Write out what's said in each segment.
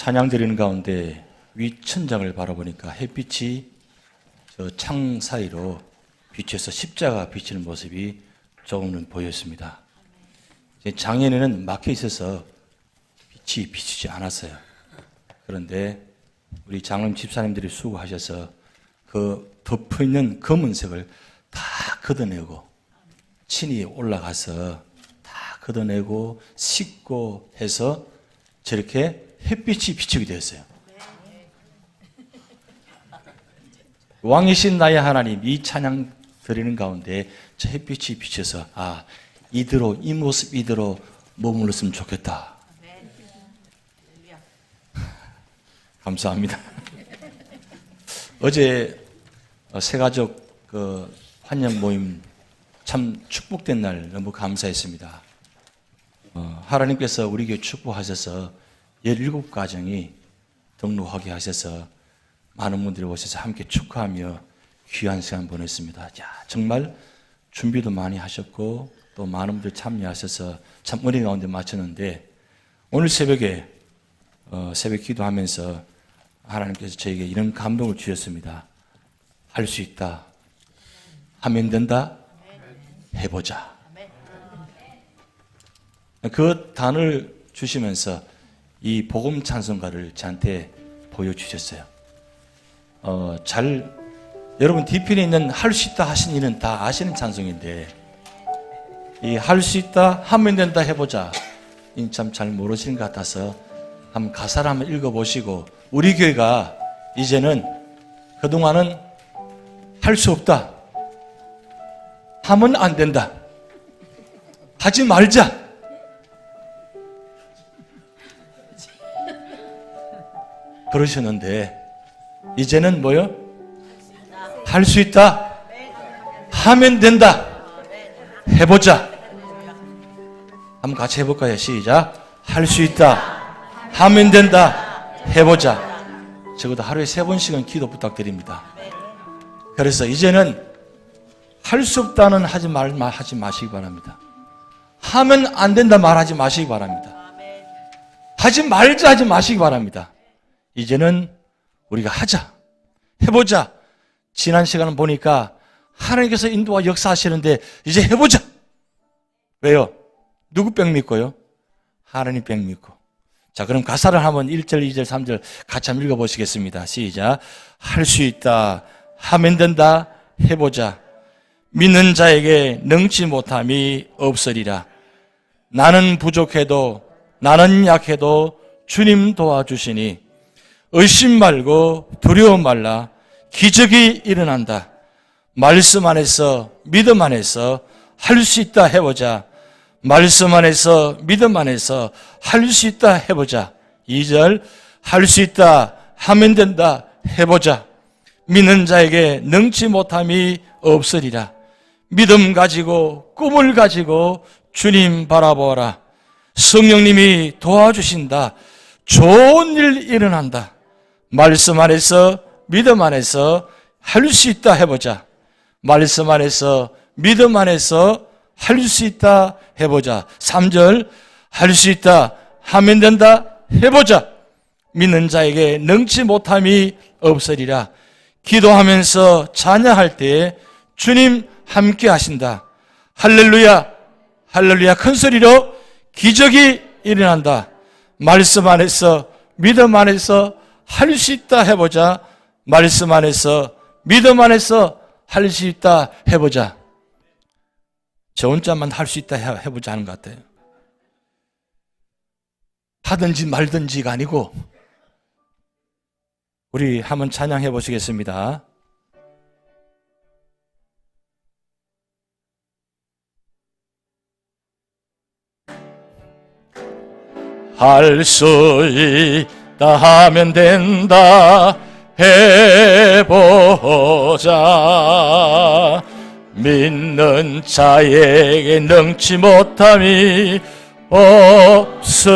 찬양 드리는 가운데 위 천장을 바라보니까 햇빛이 저 창 사이로 비쳐서 십자가 비치는 모습이 조금은 보였습니다. 장에는 막혀 있어서 빛이 비치지 않았어요. 그런데 우리 장로님 집사님들이 수고하셔서 그 덮어있는 검은색을 다 걷어내고 친히 올라가서 다 걷어내고 씻고 해서 저렇게 햇빛이 비치게 되었어요. 왕이신 나의 하나님, 이 찬양 드리는 가운데 저 햇빛이 비쳐서 이대로 이 모습 이대로 머물렀으면 좋겠다. 감사합니다. 어제 새가족 환영 모임 참 축복된 날 너무 감사했습니다. 하나님께서 우리 교회 축복하셔서 17가정이 등록하게 하셔서 많은 분들이 오셔서 함께 축하하며 귀한 시간 보냈습니다. 정말 준비도 많이 하셨고 또 많은 분들 참여하셔서 참 은혜 가운데 마쳤는데 오늘 새벽에 새벽 기도하면서 하나님께서 저에게 이런 감동을 주셨습니다. 할 수 있다. 하면 된다. 해보자. 그 단어를 주시면서 이 복음 찬송가를 저한테 보여주셨어요. 여러분 뒤편에 있는 할 수 있다 하신 이는 다 아시는 찬송인데 이 할 수 있다 하면 된다 해보자 참 잘 모르시는 것 같아서 한번 가사를 한번 읽어보시고 우리 교회가 이제는 그동안은 할 수 없다 하면 안 된다 하지 말자 그러셨는데 이제는 뭐요? 할 수 있다 하면 된다 해보자 한번 같이 해볼까요? 시작. 할 수 있다 하면 된다 해보자. 적어도 하루에 3번씩은 기도 부탁드립니다. 그래서 이제는 할 수 없다는 하지 마시기 바랍니다. 하면 안 된다 말하지 마시기 바랍니다. 하지 말자 하지 마시기 바랍니다. 이제는 우리가 하자 해보자. 지난 시간을 보니까 하나님께서 인도와 역사하시는데 이제 해보자. 왜요? 누구 백 믿고요? 하나님 백 믿고. 자, 그럼 가사를 한번 1절, 2절, 3절 같이 한번 읽어보시겠습니다. 시작. 할 수 있다 하면 된다 해보자. 믿는 자에게 능치 못함이 없으리라. 나는 부족해도 나는 약해도 주님 도와주시니 의심 말고 두려움 말라. 기적이 일어난다. 말씀 안에서 믿음 안에서 할 수 있다 해보자. 말씀 안에서 믿음 안에서 할 수 있다 해보자. 2절 할 수 있다 하면 된다 해보자. 믿는 자에게 능치 못함이 없으리라. 믿음 가지고 꿈을 가지고 주님 바라보아라. 성령님이 도와주신다. 좋은 일 일어난다. 말씀 안에서 믿음 안에서 할 수 있다 해보자. 말씀 안에서 믿음 안에서 할 수 있다 해보자. 3절 할 수 있다 하면 된다 해보자. 믿는 자에게 능치 못함이 없으리라. 기도하면서 찬양할 때 주님 함께 하신다. 할렐루야 할렐루야 큰 소리로 기적이 일어난다. 말씀 안에서 믿음 안에서 할 수 있다 해보자. 말씀 안에서 믿음 안에서 할 수 있다 해보자. 저 혼자만 할 수 있다 해보자 하는 것 같아요. 하든지 말든지가 아니고 우리 한번 찬양해 보시겠습니다. 할 수 있다 하면 된다 해보자. 믿는 자에게 능치 못함이 없으리라.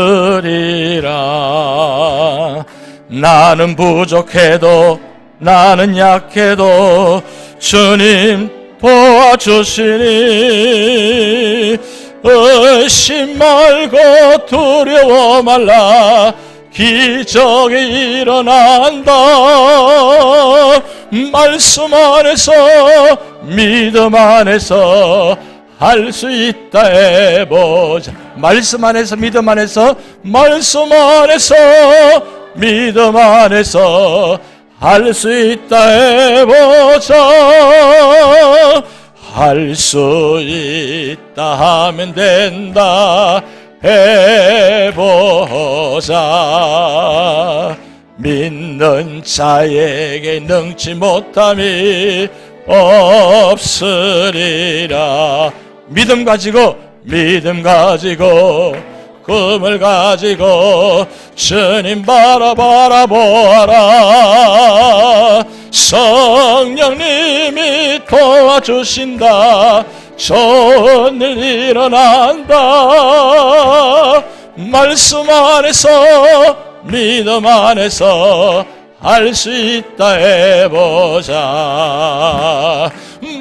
나는 부족해도 나는 약해도 주님 도와주시니 의심 말고 두려워 말라. 기적이 일어난다. 말씀 안에서 믿음 안에서 할 수 있다 해보자. 말씀 안에서 믿음 안에서 말씀 안에서 믿음 안에서 할 수 있다 해보자. 할 수 있다 하면 된다 해보자. 믿는 자에게 능치 못함이 없으리라. 믿음 가지고 꿈을 가지고 주님 바라보아라. 성령님이 도와주신다. 좋은 일 일어난다. 말씀 안에서 믿음 안에서 할 수 있다 해보자.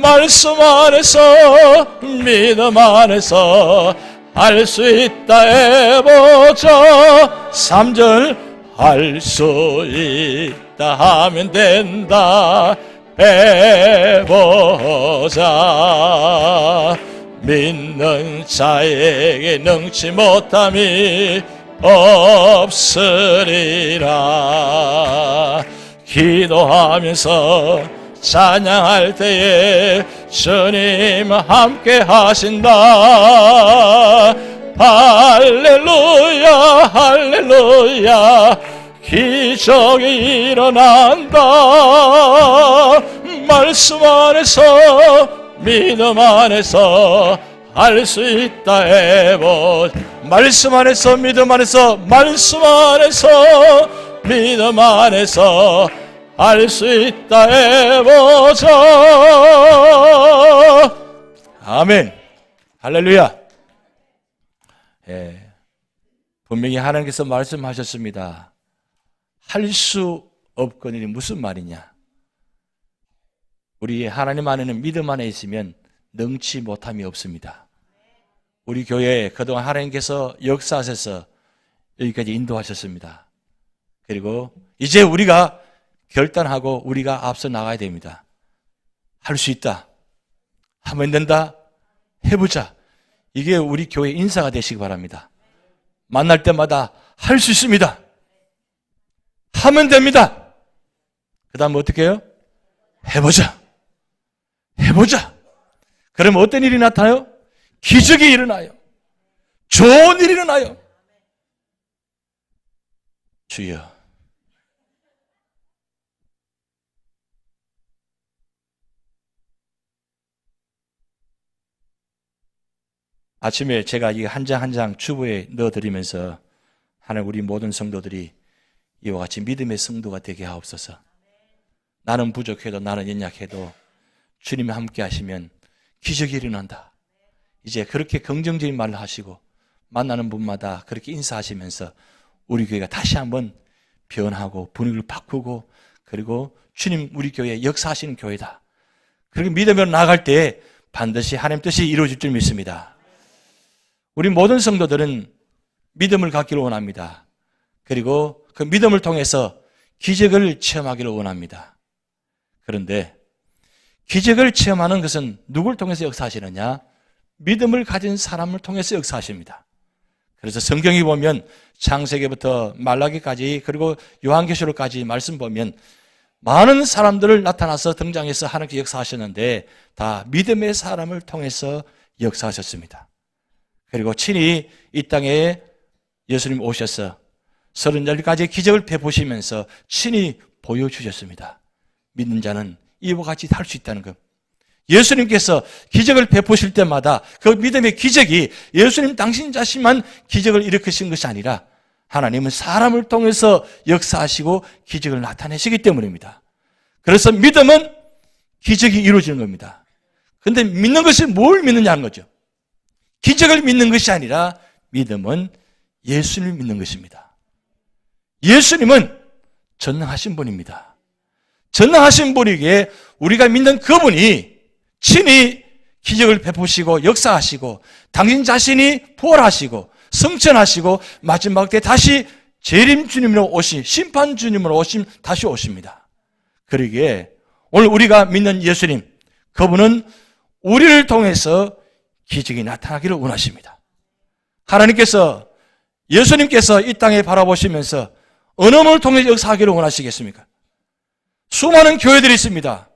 말씀 안에서 믿음 안에서 할 수 있다 해보자. 3절 할 수 있다 하면 된다 해보자. 믿는 자에게 능치 못함이 없으리라. 기도하면서 찬양할 때에 주님 함께 하신다. 할렐루야 할렐루야. 기적이 일어난다. 말씀 안에서 믿음 안에서 할 수 있다 해보자. 말씀 안에서 믿음 안에서 말씀 안에서 믿음 안에서 할 수 있다 해보자. 아멘. 할렐루야. 분명히 하나님께서 말씀하셨습니다. 할 수 없거니는 무슨 말이냐? 우리 하나님 안에는 믿음 안에 있으면 능치 못함이 없습니다. 우리 교회에 그동안 하나님께서 역사하셔서 여기까지 인도하셨습니다. 그리고 이제 우리가 결단하고 우리가 앞서 나가야 됩니다. 할 수 있다. 하면 된다. 해보자. 이게 우리 교회 인사가 되시기 바랍니다. 만날 때마다 할 수 있습니다. 하면 됩니다. 그 다음 어떻게 해요? 해보자. 해보자. 그러면 어떤 일이 나타나요? 기적이 일어나요. 좋은 일이 일어나요. 주여. 아침에 제가 이 한 장 한 장 주보에 넣어드리면서 하나님 우리 모든 성도들이 이와 같이 믿음의 성도가 되게 하옵소서. 나는 부족해도 나는 연약해도 주님이 함께 하시면 기적이 일어난다. 이제 그렇게 긍정적인 말을 하시고 만나는 분마다 그렇게 인사하시면서 우리 교회가 다시 한번 변하고 분위기를 바꾸고 그리고 주님 우리 교회에 역사하시는 교회다. 그렇게 믿으며 나아갈 때 반드시 하나님 뜻이 이루어질 줄 믿습니다. 우리 모든 성도들은 믿음을 갖기를 원합니다. 그리고 그 믿음을 통해서 기적을 체험하기를 원합니다. 그런데 기적을 체험하는 것은 누굴 통해서 역사하시느냐? 믿음을 가진 사람을 통해서 역사하십니다. 그래서 성경이 보면 창세기부터 말라기까지 그리고 요한계시록까지 말씀 보면 많은 사람들을 나타나서 등장해서 하나님께 역사하셨는데 다 믿음의 사람을 통해서 역사하셨습니다. 그리고 친히 이 땅에 예수님 오셔서 30가지의 기적을 베푸시면서 친히 보여주셨습니다. 믿는 자는 이와 같이 할 수 있다는 것. 예수님께서 기적을 베푸실 때마다 그 믿음의 기적이 예수님 당신 자신만 기적을 일으키신 것이 아니라 하나님은 사람을 통해서 역사하시고 기적을 나타내시기 때문입니다. 그래서 믿음은 기적이 이루어지는 겁니다. 그런데 믿는 것이 뭘 믿느냐는 거죠. 기적을 믿는 것이 아니라 믿음은 예수님을 믿는 것입니다. 예수님은 전능하신 분입니다. 전능하신 분이기에 우리가 믿는 그분이 친히 기적을 베푸시고 역사하시고 당신 자신이 부활하시고 성천하시고 마지막 때 다시 재림 주님으로 오신, 심판 주님으로 오신, 다시 오십니다. 그러기에 오늘 우리가 믿는 예수님, 그분은 우리를 통해서 기적이 나타나기를 원하십니다. 하나님께서, 예수님께서 이 땅에 바라보시면서 어느 분을 통해 역사하기를 원하시겠습니까? 수많은 교회들이 있습니다.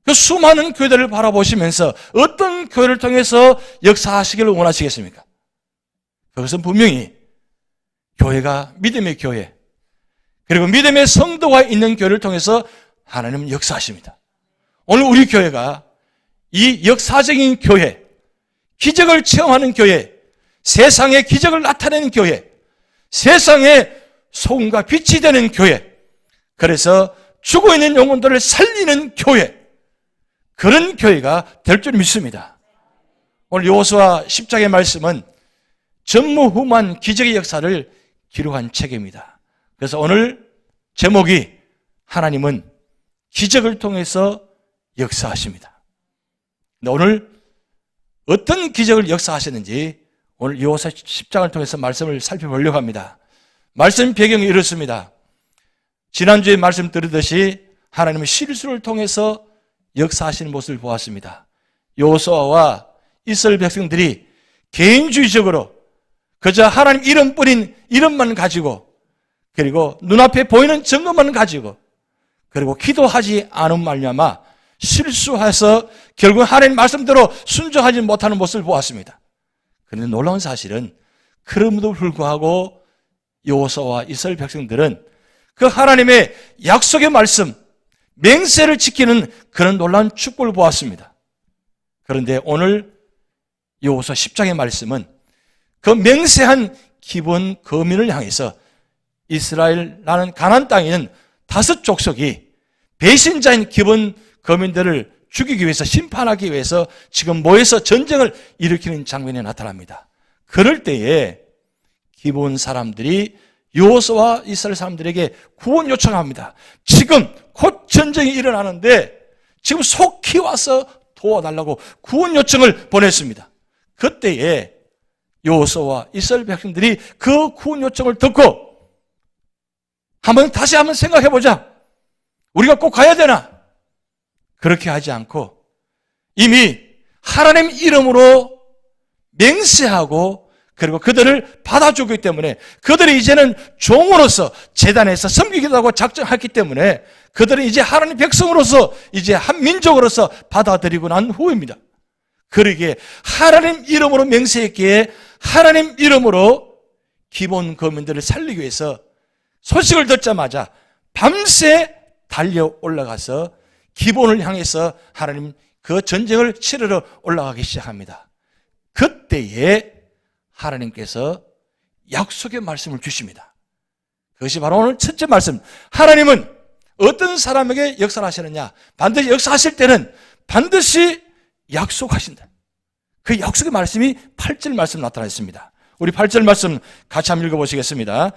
그 수많은 교회들을 바라보시면서 어떤 교회를 통해서 역사하시기를 원하시겠습니까? 그것은 분명히 교회가 믿음의 교회, 그리고 믿음의 성도가 있는 교회를 통해서 하나님은 역사하십니다. 오늘 우리 교회가 이 역사적인 교회, 기적을 체험하는 교회, 세상에 기적을 나타내는 교회, 세상에 소금과 빛이 되는 교회, 그래서 죽어있는 영혼들을 살리는 교회, 그런 교회가 될 줄 믿습니다. 오늘 여호수아 10장의 말씀은 전무후무한 기적의 역사를 기록한 책입니다. 그래서 오늘 제목이 하나님은 기적을 통해서 역사하십니다. 오늘 어떤 기적을 역사하셨는지 오늘 여호수아 10장을 통해서 말씀을 살펴보려고 합니다. 말씀 배경이 이렇습니다. 지난주에 말씀 드리듯이 하나님은 실수를 통해서 역사하시는 모습을 보았습니다. 여호수아와 이스라엘 백성들이 개인주의적으로 그저 하나님 이름뿐인 이름만 가지고, 그리고 눈앞에 보이는 증거만 가지고, 그리고 기도하지 않은 말미암아 실수해서 결국 하나님 말씀대로 순종하지 못하는 모습을 보았습니다. 그런데 놀라운 사실은 그럼에도 불구하고 여호수아와 이스라엘 백성들은 그 하나님의 약속의 말씀, 맹세를 지키는 그런 놀라운 축복을 보았습니다. 그런데 오늘 여호수아 10장의 말씀은 그 맹세한 기본 거민을 향해서 이스라엘이라는 가나안 땅에 있는 5 족속이 배신자인 기본 거민들을 죽이기 위해서, 심판하기 위해서 지금 모여서 전쟁을 일으키는 장면이 나타납니다. 그럴 때에 기본 사람들이 여호수아와 이스라엘 사람들에게 구원 요청합니다. 지금 곧 전쟁이 일어나는데 지금 속히 와서 도와달라고 구원 요청을 보냈습니다. 그때에 여호수아와 이스라엘 백성들이 그 구원 요청을 듣고 다시 한번 생각해보자. 우리가 꼭 가야 되나? 그렇게 하지 않고 이미 하나님 이름으로 맹세하고, 그리고 그들을 받아주기 때문에 그들이 이제는 종으로서 제단에서 섬기겠다고 작정했기 때문에 그들은 이제 하나님 백성으로서, 이제 한 민족으로서 받아들이고 난 후입니다. 그러기에 하나님 이름으로 맹세했기에 하나님 이름으로 기본 거민들을 살리기 위해서 소식을 듣자마자 밤새 달려 올라가서 기본을 향해서 하나님 그 전쟁을 치르러 올라가기 시작합니다. 그때에 하나님께서 약속의 말씀을 주십니다. 그것이 바로 오늘 첫째 말씀. 하나님은 어떤 사람에게 역사를 하시느냐? 반드시 역사하실 때는 반드시 약속하신다. 그 약속의 말씀이 8절 말씀 나타나 있습니다. 우리 8절 말씀 같이 한번 읽어보시겠습니다.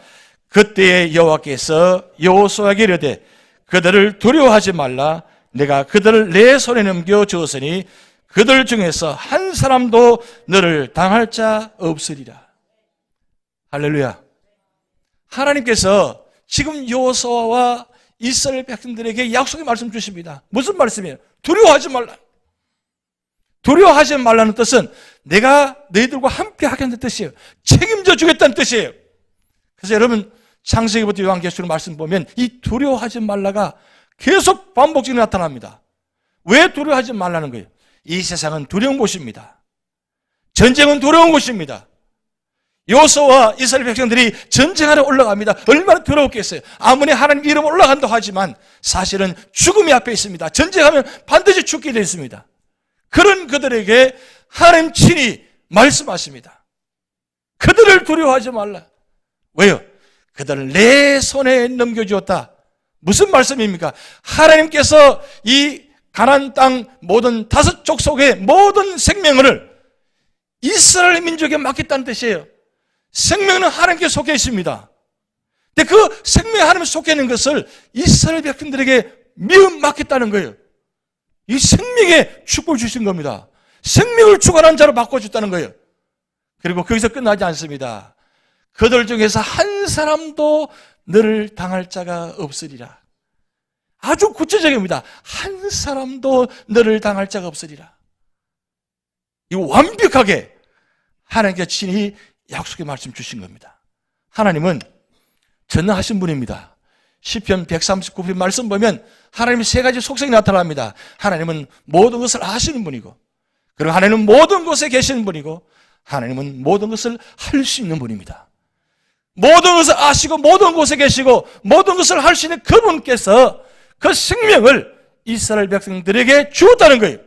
그때에 여호와께서 여호수아에게 이르되 그들을 두려워하지 말라. 내가 그들을 내 손에 넘겨 주었으니 그들 중에서 한 사람도 너를 당할 자 없으리라. 할렐루야. 하나님께서 지금 여호수아와 이스라엘 백성들에게 약속의 말씀 주십니다. 무슨 말씀이에요? 두려워하지 말라. 두려워하지 말라는 뜻은 내가 너희들과 함께 하겠다는 뜻이에요. 책임져 주겠다는 뜻이에요. 그래서 여러분 창세기부터 요한계시록 말씀 보면 이 두려워하지 말라가 계속 반복적으로 나타납니다. 왜 두려워하지 말라는 거예요? 이 세상은 두려운 곳입니다. 전쟁은 두려운 곳입니다. 여호수아와 이스라엘 백성들이 전쟁하러 올라갑니다. 얼마나 두려웠겠어요. 아무리 하나님 이름 올라간다고 하지만 사실은 죽음이 앞에 있습니다. 전쟁하면 반드시 죽게 되어 있습니다. 그런 그들에게 하나님 친히 말씀하십니다. 그들을 두려워하지 말라. 왜요? 그들을 내 손에 넘겨주었다. 무슨 말씀입니까? 하나님께서 이 가나안 땅 모든 5 족속의 모든 생명을 이스라엘 민족에 맡겼다는 뜻이에요. 생명은 하나님께 속해 있습니다. 근데 그 생명이 하나님께 속해 있는 것을 이스라엘 백성들에게 미움 맡겼다는 거예요. 이 생명에 축복을 주신 겁니다. 생명을 주관하는 자로 바꿔줬다는 거예요. 그리고 거기서 끝나지 않습니다. 그들 중에서 한 사람도 너를 당할 자가 없으리라. 아주 구체적입니다. 한 사람도 너를 당할 자가 없으리라. 이 완벽하게 하나님께서 친히 약속의 말씀 주신 겁니다. 하나님은 전능하신 분입니다. 시편 139편 말씀 보면 하나님의 세 가지 속성이 나타납니다. 하나님은 모든 것을 아시는 분이고, 그리고 하나님은 모든 곳에 계시는 분이고, 하나님은 모든 것을 할 수 있는 분입니다. 모든 것을 아시고 모든 곳에 계시고 모든 것을 할 수 있는 그분께서 그 생명을 이스라엘 백성들에게 주었다는 거예요.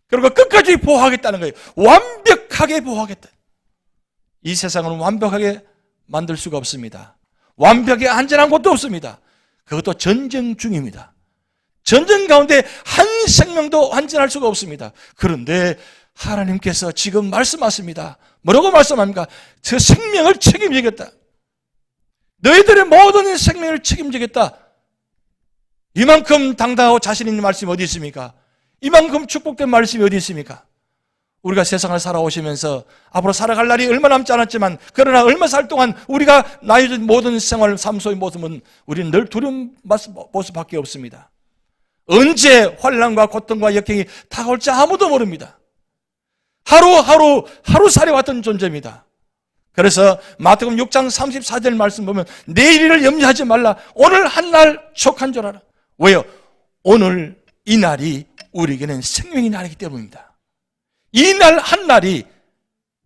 그리고 끝까지 보호하겠다는 거예요. 완벽하게 보호하겠다. 이 세상은 완벽하게 만들 수가 없습니다. 완벽하게 안전한 곳도 없습니다. 그것도 전쟁 중입니다. 전쟁 가운데 한 생명도 안전할 수가 없습니다. 그런데 하나님께서 지금 말씀하십니다. 뭐라고 말씀합니까? 저 생명을 책임지겠다. 너희들의 모든 생명을 책임지겠다. 이만큼 당당하고 자신 있는 말씀이 어디 있습니까? 이만큼 축복된 말씀이 어디 있습니까? 우리가 세상을 살아오시면서 앞으로 살아갈 날이 얼마 남지 않았지만, 그러나 얼마 살 동안 우리가 나의 모든 생활, 삶 속의 모습은 우리는 늘 두려운 모습밖에 없습니다. 언제 환난과 고통과 역경이 다가올지 아무도 모릅니다. 하루살이 왔던 존재입니다. 그래서 마태복음 6장 34절 말씀 보면 내일을 염려하지 말라. 오늘 한 날 촉한 줄 알아. 왜요? 오늘 이 날이 우리에게는 생명의 날이기 때문입니다. 이 날 한 날이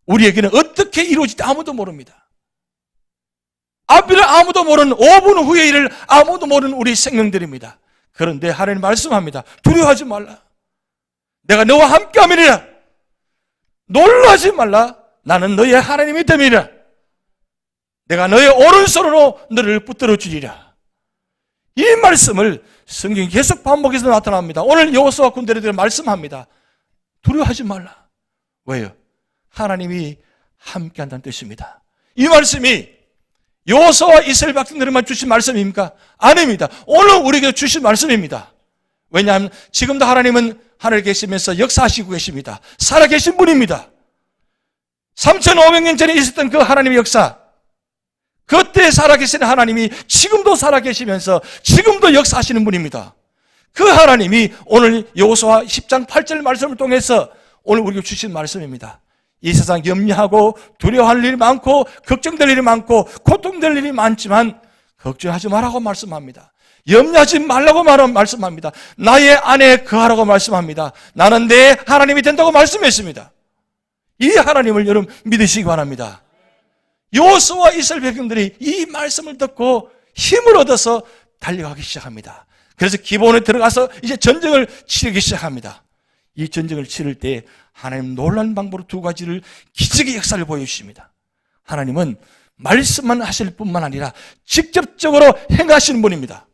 우리에게는 어떻게 이루어질지 아무도 모릅니다. 앞일을 아무도 모르는 5분 후의 일을 아무도 모르는 우리 생명들입니다. 그런데 하나님 말씀합니다. 두려워하지 말라. 내가 너와 함께 함이니라. 놀라지 말라. 나는 너의 하나님이 됨이라. 내가 너의 오른손으로 너를 붙들어 주리라. 이 말씀을 성경이 계속 반복해서 나타납니다. 오늘 여호수아 군대들에게 말씀합니다. 두려워하지 말라. 왜요? 하나님이 함께한다는 뜻입니다. 이 말씀이 여호수아와 이스라엘 백성들에게만 주신 말씀입니까? 아닙니다. 오늘 우리에게 주신 말씀입니다. 왜냐하면 지금도 하나님은 하늘에 계시면서 역사하시고 계십니다. 살아계신 분입니다. 3,500년 전에 있었던 그 하나님의 역사, 그때 살아계신 하나님이 지금도 살아계시면서 지금도 역사하시는 분입니다. 그 하나님이 오늘 여호수아 10장 8절 말씀을 통해서 오늘 우리에게 주신 말씀입니다. 이 세상 염려하고 두려워할 일이 많고 걱정될 일이 많고 고통될 일이 많지만 걱정하지 말라고 말씀합니다. 염려하지 말라고 말씀합니다. 나의 안에 거하라고 말씀합니다. 나는 내 하나님이 된다고 말씀했습니다. 이 하나님을 여러분 믿으시기 바랍니다. 여호수아와 이스라엘 백성들이 이 말씀을 듣고 힘을 얻어서 달려가기 시작합니다. 그래서 기본에 들어가서 이제 전쟁을 치르기 시작합니다. 이 전쟁을 치를 때 하나님 놀라운 방법으로 두 가지를 기적의 역사를 보여주십니다. 하나님은 말씀만 하실 뿐만 아니라 직접적으로 행하시는 분입니다.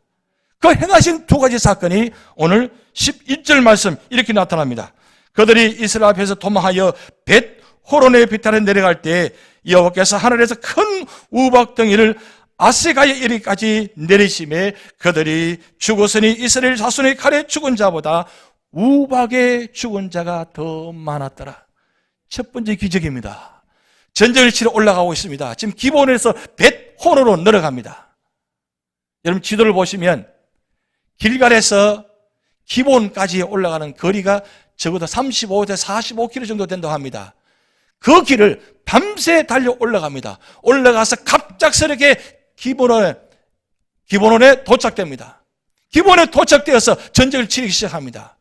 그 행하신 두 가지 사건이 오늘 11절 말씀 이렇게 나타납니다. 그들이 이스라엘 앞에서 도망하여 벳 호론의 비탈에 내려갈 때 여호와께서 하늘에서 큰 우박덩이를 아세가에 이르기까지 내리심에 그들이 죽었으니 이스라엘 자손의 칼에 죽은 자보다 우박에 죽은 자가 더 많았더라. 첫 번째 기적입니다. 전쟁을 치러 올라가고 있습니다. 지금 기본에서 벳 호론으로 내려갑니다. 여러분 지도를 보시면 길갈에서 기본까지 올라가는 거리가 적어도 35에서 45km 정도 된다고 합니다. 그 길을 밤새 달려 올라갑니다. 올라가서 갑작스럽게 기본원에 도착됩니다. 기본에 도착되어서 전쟁을 치르기 시작합니다.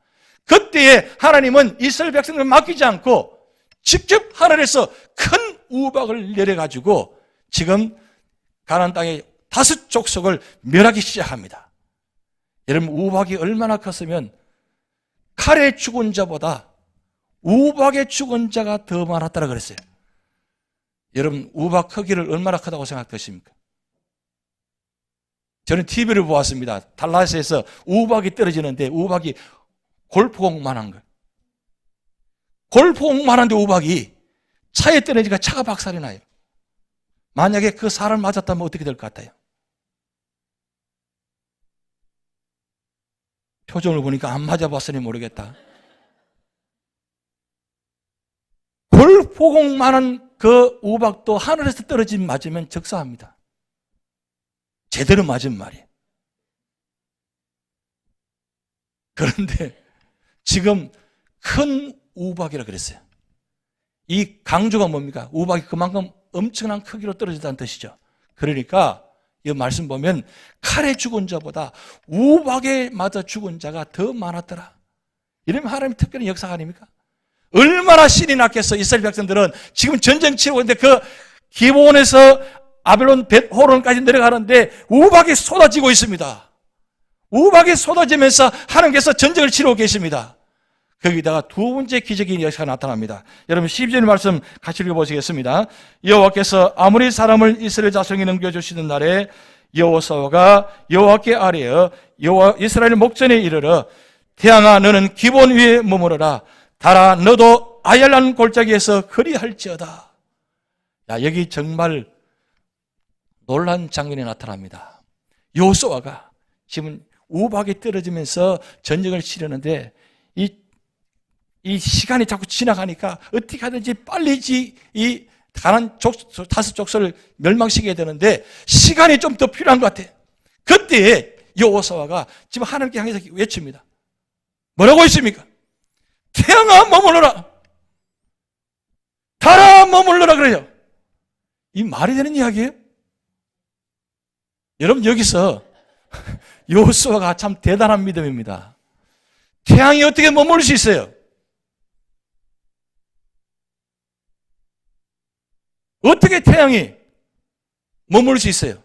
그때에 하나님은 이스라엘 백성을 맡기지 않고 직접 하늘에서 큰 우박을 내려가지고 지금 가나안 땅의 5 족속을 멸하기 시작합니다. 여러분 우박이 얼마나 컸으면 칼에 죽은 자보다 우박에 죽은 자가 더 많았다고 그랬어요. 여러분 우박 크기를 얼마나 크다고 생각하십니까? 저는 TV를 보았습니다. 달라스에서 우박이 떨어지는데 우박이 골프공만한 거예요. 골프공만한데 우박이 차에 떨어지니까 차가 박살이 나요. 만약에 그 사람 맞았다면 어떻게 될 것 같아요? 표정을 보니까 안 맞아봤으니 모르겠다. 골프공만한 그 우박도 하늘에서 떨어진 맞으면 적사합니다. 제대로 맞은 말이에요. 그런데 지금 큰 우박이라 그랬어요. 이 강조가 뭡니까? 우박이 그만큼 엄청난 크기로 떨어졌다는 뜻이죠. 그러니까 이 말씀 보면 칼에 죽은 자보다 우박에 맞아 죽은 자가 더 많았더라. 이러면 하나님의 특별한 역사가 아닙니까? 얼마나 신이 났겠어. 이스라엘 백성들은 지금 전쟁 치르고 있는데 그 기브온에서 아벨론 벳호론까지 내려가는데 우박이 쏟아지고 있습니다. 우박이 쏟아지면서 하나님께서 전쟁을 치르고 계십니다. 거기다가 두 번째 기적인 역사가 나타납니다. 여러분 12절 말씀 같이 읽어보시겠습니다. 여호와께서 아무리 사람을 이스라엘 자손에게 넘겨주시는 날에 여호수아가 여호와께 아뢰어 여호와 이스라엘 목전에 이르러 태양아 너는 기본 위에 머무르라. 달아 너도 아얄란 골짜기에서 그리할지어다. 야, 여기 정말 놀란 장면이 나타납니다. 여호수아가 지금 우박이 떨어지면서 전쟁을 치르는데 이 시간이 자꾸 지나가니까 어떻게 하든지 빨리 이 가난 다섯 족속을 멸망시켜야 되는데 시간이 좀 더 필요한 것 같아요. 그때 여호수아가 지금 하나님께 향해서 외칩니다. 뭐라고 했습니까? 태양아 머물러라. 달아 머물러라 그래요. 이 말이 되는 이야기예요? 여러분 여기서 여호수아가 참 대단한 믿음입니다. 태양이 어떻게 머무를 수 있어요? 어떻게 태양이 머무를 수 있어요?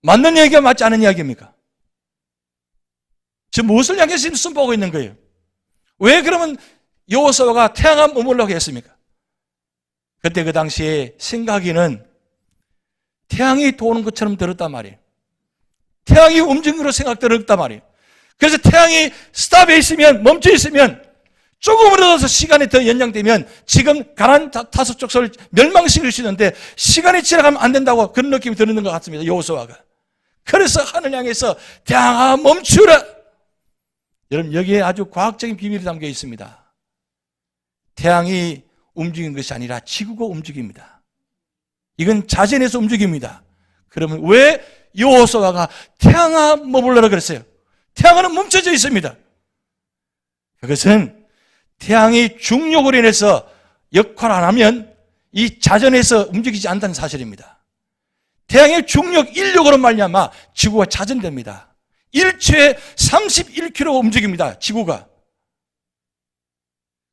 맞는 이야기가 맞지 않은 이야기입니까? 지금 무엇을 향해서 숨보고 있는 거예요? 왜 그러면 여호수아가 태양아 머물라고 했습니까? 그때 그 당시에 생각에는 태양이 도는 것처럼 들었단 말이에요. 태양이 움직이는 것으로 생각들었단 말이에요. 그래서 태양이 스탑에 있으면, 멈춰 있으면 조금이라도 시간이 더 연장되면 지금 가나안 다섯 족속을 멸망시킬 수 있는데 시간이 지나가면 안 된다고 그런 느낌이 드는 것 같습니다. 여호수아가. 그래서 하늘 향해서 태양아 멈추라. 여러분 여기에 아주 과학적인 비밀이 담겨 있습니다. 태양이 움직이는 것이 아니라 지구가 움직입니다. 이건 자전에서 움직입니다. 그러면 왜 여호수아가 태양아 머물러라 그랬어요? 태양은 멈춰져 있습니다. 그것은 태양이 중력으로 인해서 역할 안 하면 이 자전에서 움직이지 않다는 사실입니다. 태양의 중력 인력으로 말미암아 지구가 자전됩니다. 1초에 31km 움직입니다. 지구가.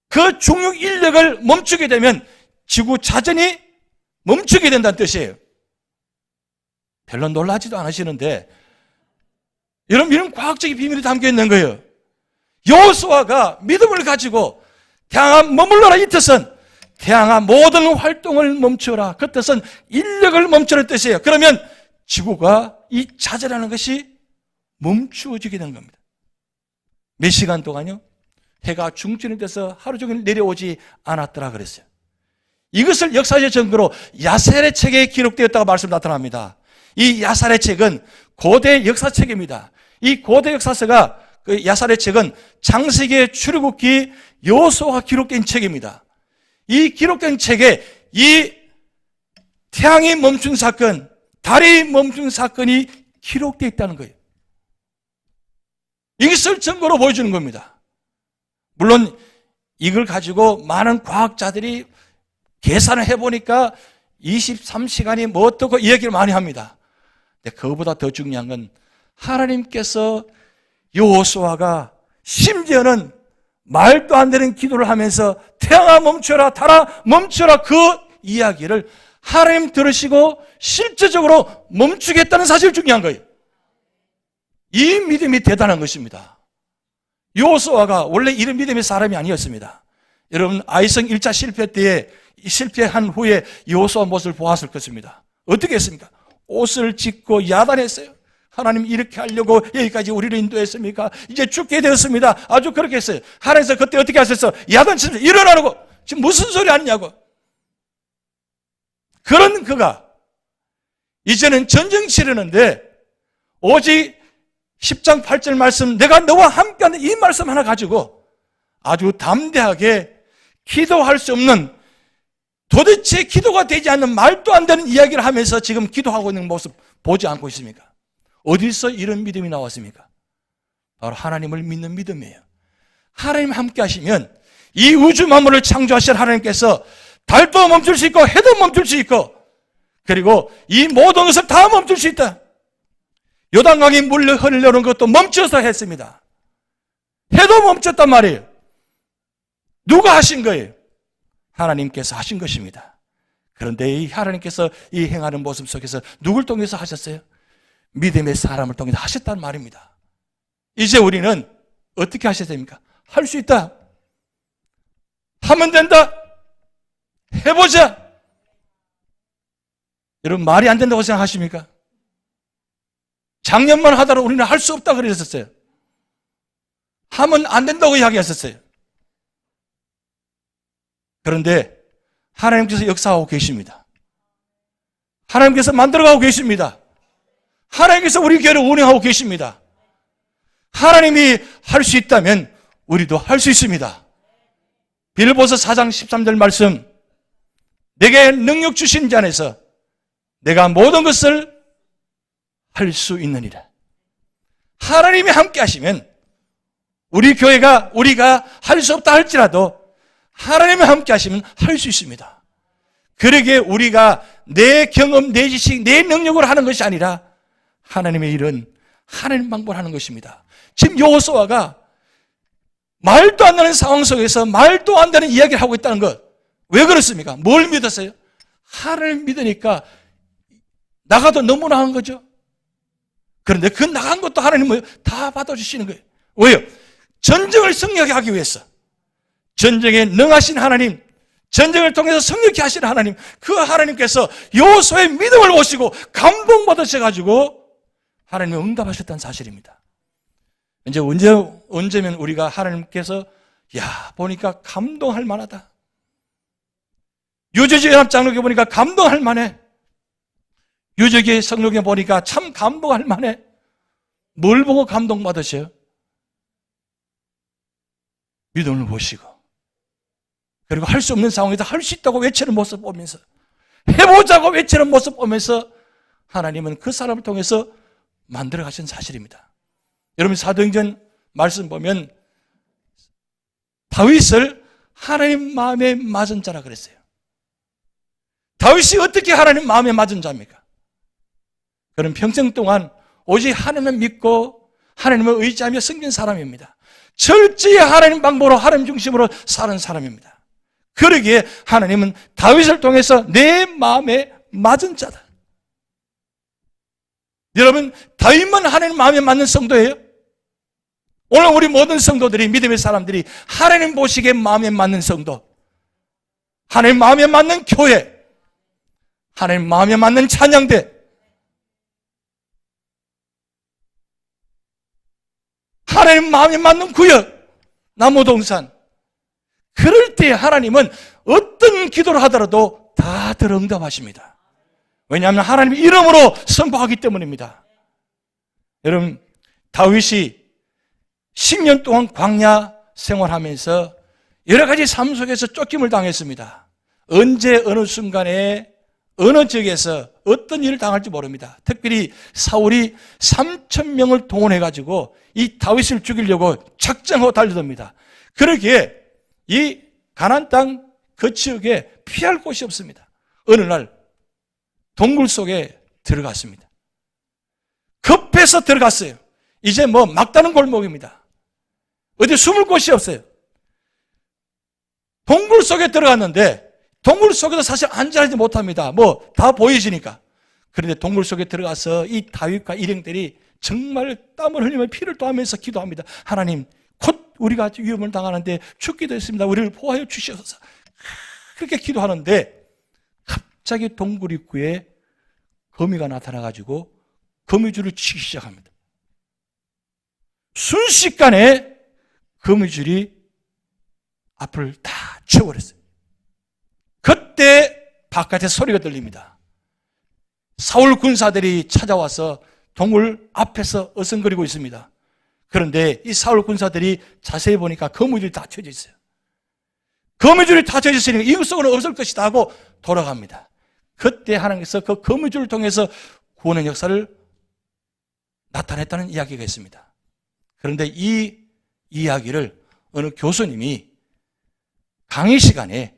그 중력 인력을 멈추게 되면 지구 자전이 멈추게 된다는 뜻이에요. 별로 놀라지도 않으시는데 여러분 이런 과학적인 비밀이 담겨 있는 거예요. 여호수아가 믿음을 가지고 태양아 머물러라 이 뜻은 태양아 모든 활동을 멈춰라. 그 뜻은 인력을 멈추라는 뜻이에요. 그러면 지구가 이 자전하는 것이 멈추어지게 되는 겁니다. 몇 시간 동안요? 해가 중천이 돼서 하루 종일 내려오지 않았더라 그랬어요. 이것을 역사적 증거로 야살의 책에 기록되었다고 말씀 나타납니다. 이 야살의 책은 고대 역사책입니다. 이 고대 역사서가 그 야살의 책은 창세기의 출애굽기 여호수아가 기록된 책입니다. 이 기록된 책에 이 태양이 멈춘 사건, 달이 멈춘 사건이 기록되어 있다는 거예요. 이것을 증거로 보여주는 겁니다. 물론 이걸 가지고 많은 과학자들이 계산을 해보니까 23시간이 뭐 어떻고 이야기를 많이 합니다. 근데 그거보다 더 중요한 건 하나님께서 여호수아가 심지어는 말도 안 되는 기도를 하면서 태양아 멈춰라, 달아 멈춰라 그 이야기를 하나님 들으시고 실제적으로 멈추겠다는 사실이 중요한 거예요. 이 믿음이 대단한 것입니다. 여호수아가 원래 이런 믿음의 사람이 아니었습니다. 여러분 아이성 1차 실패 때에 실패한 후에 여호수아 모습을 보았을 것입니다. 어떻게 했습니까? 옷을 찢고 야단했어요. 하나님 이렇게 하려고 여기까지 우리를 인도했습니까? 이제 죽게 되었습니다. 아주 그렇게 했어요. 하나님께서 그때 어떻게 하셨어? 야단치면서 일어나라고. 지금 무슨 소리 하느냐고. 그런 그가 이제는 전쟁 치르는데 오직 10장 8절 말씀 내가 너와 함께하는 이 말씀 하나 가지고 아주 담대하게 기도할 수 없는 도대체 기도가 되지 않는 말도 안 되는 이야기를 하면서 지금 기도하고 있는 모습 보지 않고 있습니까? 어디서 이런 믿음이 나왔습니까? 바로 하나님을 믿는 믿음이에요. 하나님 함께 하시면 이 우주 만물을 창조하신 하나님께서 달도 멈출 수 있고 해도 멈출 수 있고 그리고 이 모든 것을 다 멈출 수 있다. 요단강이 물 흘러오는 것도 멈춰서 했습니다. 해도 멈췄단 말이에요. 누가 하신 거예요? 하나님께서 하신 것입니다. 그런데 이 하나님께서 이 행하는 모습 속에서 누굴 통해서 하셨어요? 믿음의 사람을 통해서 하셨단 말입니다. 이제 우리는 어떻게 하셔야 됩니까? 할 수 있다. 하면 된다. 해보자. 여러분 말이 안 된다고 생각하십니까? 작년만 하더라도 우리는 할 수 없다 그랬었어요. 하면 안 된다고 이야기했었어요. 그런데 하나님께서 역사하고 계십니다. 하나님께서 만들어가고 계십니다. 하나님께서 우리 교회를 운영하고 계십니다. 하나님이 할 수 있다면 우리도 할 수 있습니다. 빌보서 4장 13절 말씀, 내게 능력 주신 자 안에서 내가 모든 것을 할 수 있느니라. 하나님이 함께 하시면 우리 교회가 우리가 할 수 없다 할지라도 하나님이 함께 하시면 할 수 있습니다. 그러기에 우리가 내 경험, 내 지식, 내 능력으로 하는 것이 아니라 하나님의 일은 하나님 방법으로 하는 것입니다. 지금 여호수아가 말도 안 되는 상황 속에서 말도 안 되는 이야기를 하고 있다는 것. 왜 그렇습니까? 뭘 믿었어요? 하나님 믿으니까 나가도 너무 나간 거죠. 그런데 그 나간 것도 하나님은 다 받아주시는 거예요. 왜요? 전쟁을 승리하게 하기 위해서. 전쟁에 능하신 하나님, 전쟁을 통해서 승리케 하시는 하나님, 그 하나님께서 여호수아의 믿음을 보시고 감동받으셔가지고 하나님이 응답하셨다는 사실입니다. 이제 언제면 우리가 하나님께서 보니까 감동할 만하다. 유저지 연합장로교 보니까 감동할 만해. 유저기 성록에 보니까 참 감동할 만해. 뭘 보고 감동받으셔요? 믿음을 보시고 그리고 할 수 없는 상황에서 할 수 있다고 외치는 모습 보면서 해보자고 외치는 모습 보면서 하나님은 그 사람을 통해서 만들어 가신 사실입니다. 여러분 사도행전 말씀 보면 다윗을 하나님 마음에 맞은 자라 그랬어요. 다윗이 어떻게 하나님 마음에 맞은 자입니까? 그는 평생 동안 오직 하나님을 믿고 하나님을 의지하며 섬긴 사람입니다. 철저히 하나님 방법으로 하나님 중심으로 사는 사람입니다. 그러기에 하나님은 다윗을 통해서 내 마음에 맞은 자다. 여러분 다윗만 하나님 마음에 맞는 성도예요? 오늘 우리 모든 성도들이 믿음의 사람들이 하나님 보시기에 마음에 맞는 성도, 하나님 마음에 맞는 교회, 하나님 마음에 맞는 찬양대, 하나님 마음에 맞는 구역, 나무동산. 그럴 때 하나님은 어떤 기도를 하더라도 다 들어 응답하십니다. 왜냐하면 하나님의 이름으로 선포하기 때문입니다. 여러분 다윗이 10년 동안 광야 생활하면서 여러 가지 삶 속에서 쫓김을 당했습니다. 언제 어느 순간에 어느 지역에서 어떤 일을 당할지 모릅니다. 특별히 사울이 3,000명을 동원해가지고 이 다윗을 죽이려고 작정하고 달려듭니다. 그러기에 이 가나안 땅 그 지역에 피할 곳이 없습니다. 어느 날 동굴 속에 들어갔습니다. 급해서 들어갔어요. 이제 막다른 골목입니다. 어디 숨을 곳이 없어요. 동굴 속에 들어갔는데 동굴 속에도 사실 안전하지 못합니다. 다 보이지니까. 그런데 동굴 속에 들어가서 이 다윗과 일행들이 정말 땀을 흘리며 피를 토하면서 기도합니다. 하나님, 곧 우리가 위험을 당하는데 죽기도 했습니다. 우리를 보호하여 주시옵소서. 그렇게 기도하는데 갑자기 동굴 입구에 거미가 나타나가지고 거미줄을 치기 시작합니다. 순식간에 거미줄이 앞을 다 채워버렸어요. 그때 바깥에 소리가 들립니다. 사울 군사들이 찾아와서 동굴 앞에서 어성거리고 있습니다. 그런데 이 사울 군사들이 자세히 보니까 거미줄이 다 켜져 있어요. 거미줄이 닫혀져 있으니까 이것 속으로 없을 것이다 하고 돌아갑니다. 그때 하나님께서 그 거미줄을 통해서 구원의 역사를 나타냈다는 이야기가 있습니다. 그런데 이 이야기를 어느 교수님이 강의 시간에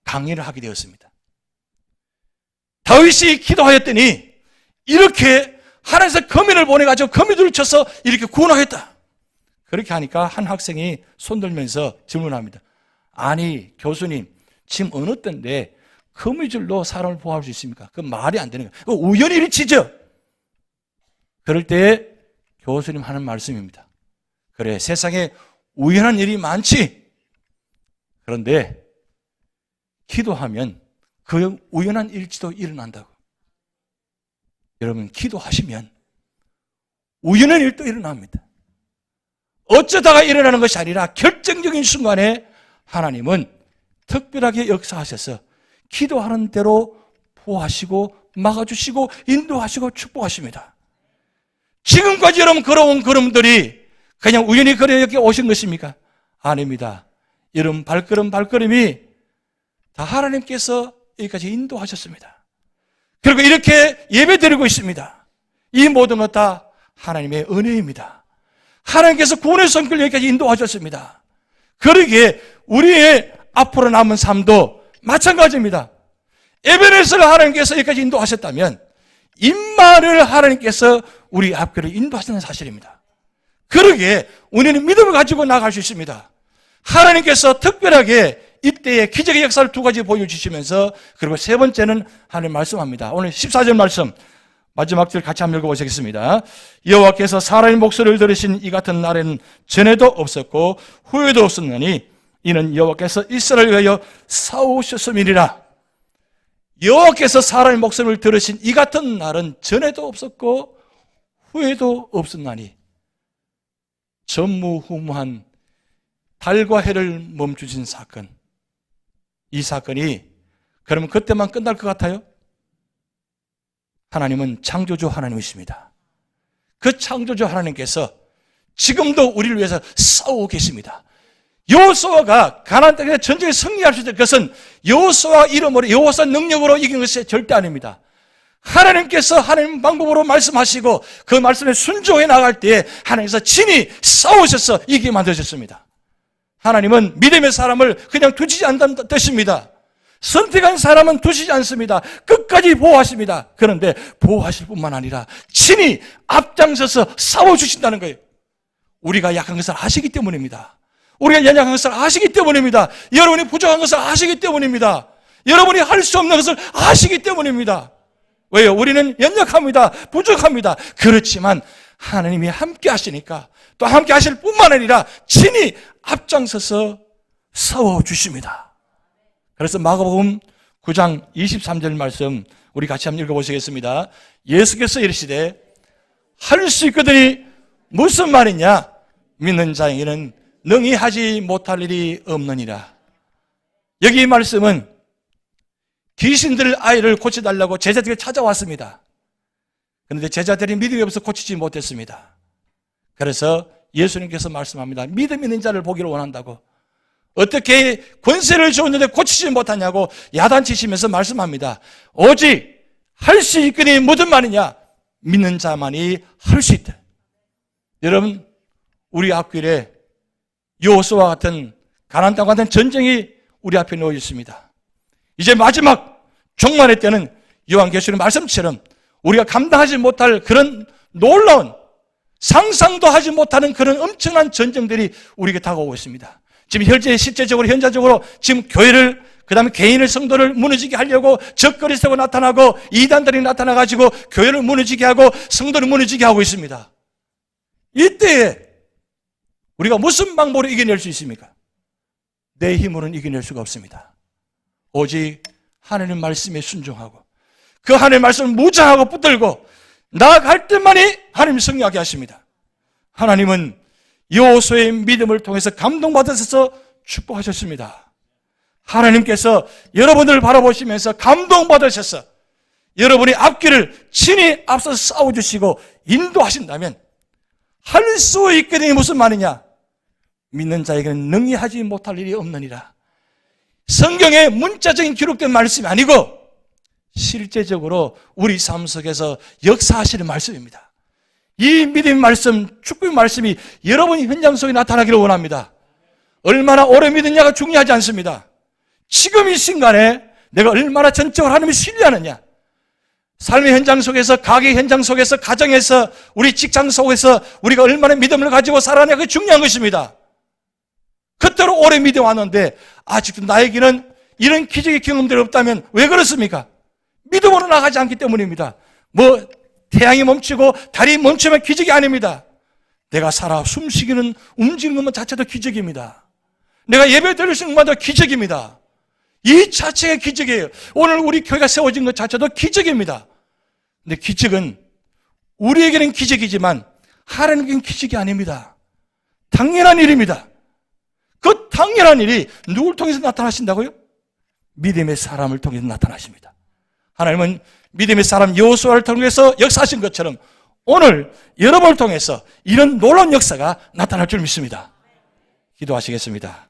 강의를 하게 되었습니다. 다윗이 기도하였더니 이렇게 하나님께서 거미를 보내가지고 거미줄을 쳐서 이렇게 구원하였다. 그렇게 하니까 한 학생이 손들면서 질문합니다. 아니 교수님, 지금 어느 때인데 거미줄로 사람을 보호할 수 있습니까? 그 말이 안 되는 거예요. 우연히 일치죠. 그럴 때 교수님 하는 말씀입니다. 그래, 세상에 우연한 일이 많지. 그런데 기도하면 그 우연한 일치도 일어난다고. 여러분, 기도하시면 우연한 일도 일어납니다. 어쩌다가 일어나는 것이 아니라 결정적인 순간에 하나님은 특별하게 역사하셔서 기도하는 대로 보호하시고 막아주시고 인도하시고 축복하십니다. 지금까지 여러분 걸어온 걸음들이 그냥 우연히 걸어 여기 오신 것입니까? 아닙니다. 여러분 발걸음이 다 하나님께서 여기까지 인도하셨습니다. 그리고 이렇게 예배드리고 있습니다. 이 모든 것 다 하나님의 은혜입니다. 하나님께서 구원의 손길 여기까지 인도하셨습니다. 그러기에 우리의 앞으로 남은 삶도 마찬가지입니다. 에베네스를 하나님께서 여기까지 인도하셨다면 임마를 하나님께서 우리 앞길을 인도하시는 사실입니다. 그러기에 우리는 믿음을 가지고 나갈 수 있습니다. 하나님께서 특별하게 이때의 기적의 역사를 두 가지 보여주시면서 그리고 세 번째는 하나님 말씀합니다. 오늘 14절 말씀 마지막 절 같이 한번 읽어보시겠습니다. 여호와께서 사람의 목소리를 들으신 이 같은 날에는 전에도 없었고 후에도 없었느니 이는 여호와께서 이스라엘을 위하여 싸우셨음이니라. 여호와께서 사람의 목소리를 들으신 이 같은 날은 전에도 없었고 후에도 없었나니 전무후무한 달과 해를 멈추신 사건. 이 사건이 그러면 그때만 끝날 것 같아요? 하나님은 창조주 하나님이십니다. 그 창조주 하나님께서 지금도 우리를 위해서 싸우고 계십니다. 여호수아가 가나안 땅에 전쟁에 승리할 수 있는 것은 여호수아 이름으로 여호수아 능력으로 이긴 것이 절대 아닙니다. 하나님께서 하나님 방법으로 말씀하시고 그 말씀에 순종해 나갈 때에 하나님께서 친히 싸우셔서 이기게 만드셨습니다. 하나님은 믿음의 사람을 그냥 두시지 않는다는 뜻입니다. 선택한 사람은 두시지 않습니다. 끝까지 보호하십니다. 그런데 보호하실 뿐만 아니라 친히 앞장서서 싸워주신다는 거예요. 우리가 약한 것을 아시기 때문입니다. 우리가 연약한 것을 아시기 때문입니다. 여러분이 부족한 것을 아시기 때문입니다. 여러분이 할 수 없는 것을 아시기 때문입니다. 왜요? 우리는 연약합니다. 부족합니다. 그렇지만 하나님이 함께 하시니까 또 함께 하실 뿐만 아니라 친히 앞장서서 싸워주십니다. 그래서 마가복음 9장 23절 말씀 우리 같이 한번 읽어보시겠습니다. 예수께서 이르시되 할 수 있거든이 무슨 말이냐? 믿는 자에게는 능히 하지 못할 일이 없느니라. 여기 이 말씀은 귀신들 아이를 고쳐달라고 제자들이 찾아왔습니다. 그런데 제자들이 믿음이 없어서 고치지 못했습니다. 그래서 예수님께서 말씀합니다. 믿음 있는 자를 보기를 원한다고. 어떻게 권세를 주었는데 고치지 못하냐고 야단치시면서 말씀합니다. 오직 할 수 있거니 무슨 말이냐? 믿는 자만이 할 수 있다. 여러분, 우리 앞길에 여호수아와 같은 가나안 땅과 같은 전쟁이 우리 앞에 놓여 있습니다. 이제 마지막 종말의 때는 요한계시록 말씀처럼 우리가 감당하지 못할 그런 놀라운 상상도 하지 못하는 그런 엄청난 전쟁들이 우리에게 다가오고 있습니다. 지금 실제적으로 현자적으로 지금 교회를 그다음에 개인의 성도를 무너지게 하려고 적거리 세고 나타나고 이단들이 나타나가지고 교회를 무너지게 하고 성도를 무너지게 하고 있습니다. 이때에 우리가 무슨 방법으로 이겨낼 수 있습니까? 내 힘으로는 이겨낼 수가 없습니다. 오직 하나님 말씀에 순종하고 그 하나님 말씀을 무장하고 붙들고 나아갈 때만이 하나님이 승리하게 하십니다. 하나님은 여호수아의 믿음을 통해서 감동받으셔서 축복하셨습니다. 하나님께서 여러분들을 바라보시면서 감동받으셔서 여러분이 앞길을 친히 앞서서 싸워주시고 인도하신다면 할 수 있게 되니 무슨 말이냐? 믿는 자에게는 능히 하지 못할 일이 없느니라. 성경에 문자적인 기록된 말씀이 아니고 실제적으로 우리 삶 속에서 역사하시는 말씀입니다. 이 믿음의 말씀, 축복의 말씀이 여러분의 현장 속에 나타나기를 원합니다. 얼마나 오래 믿느냐가 중요하지 않습니다. 지금 이 순간에 내가 얼마나 전적으로 하나님을 신뢰하느냐, 삶의 현장 속에서, 가게 현장 속에서, 가정에서, 우리 직장 속에서 우리가 얼마나 믿음을 가지고 살아내는 게 중요한 것입니다. 그토록 오래 믿어왔는데 아직도 나에게는 이런 기적의 경험들이 없다면 왜 그렇습니까? 믿음으로 나가지 않기 때문입니다. 뭐 태양이 멈추고 달이 멈추면 기적이 아닙니다. 내가 살아 숨쉬기는, 움직이는 것 자체도 기적입니다. 내가 예배 드릴 수 있는 것도 기적입니다. 이 자체가 기적이에요. 오늘 우리 교회가 세워진 것 자체도 기적입니다. 근데 기적은 우리에게는 기적이지만 하나님께는 기적이 아닙니다. 당연한 일입니다. 그 당연한 일이 누굴 통해서 나타나신다고요? 믿음의 사람을 통해서 나타나십니다. 하나님은 믿음의 사람 여호수아를 통해서 역사하신 것처럼 오늘 여러분을 통해서 이런 놀라운 역사가 나타날 줄 믿습니다. 기도하시겠습니다.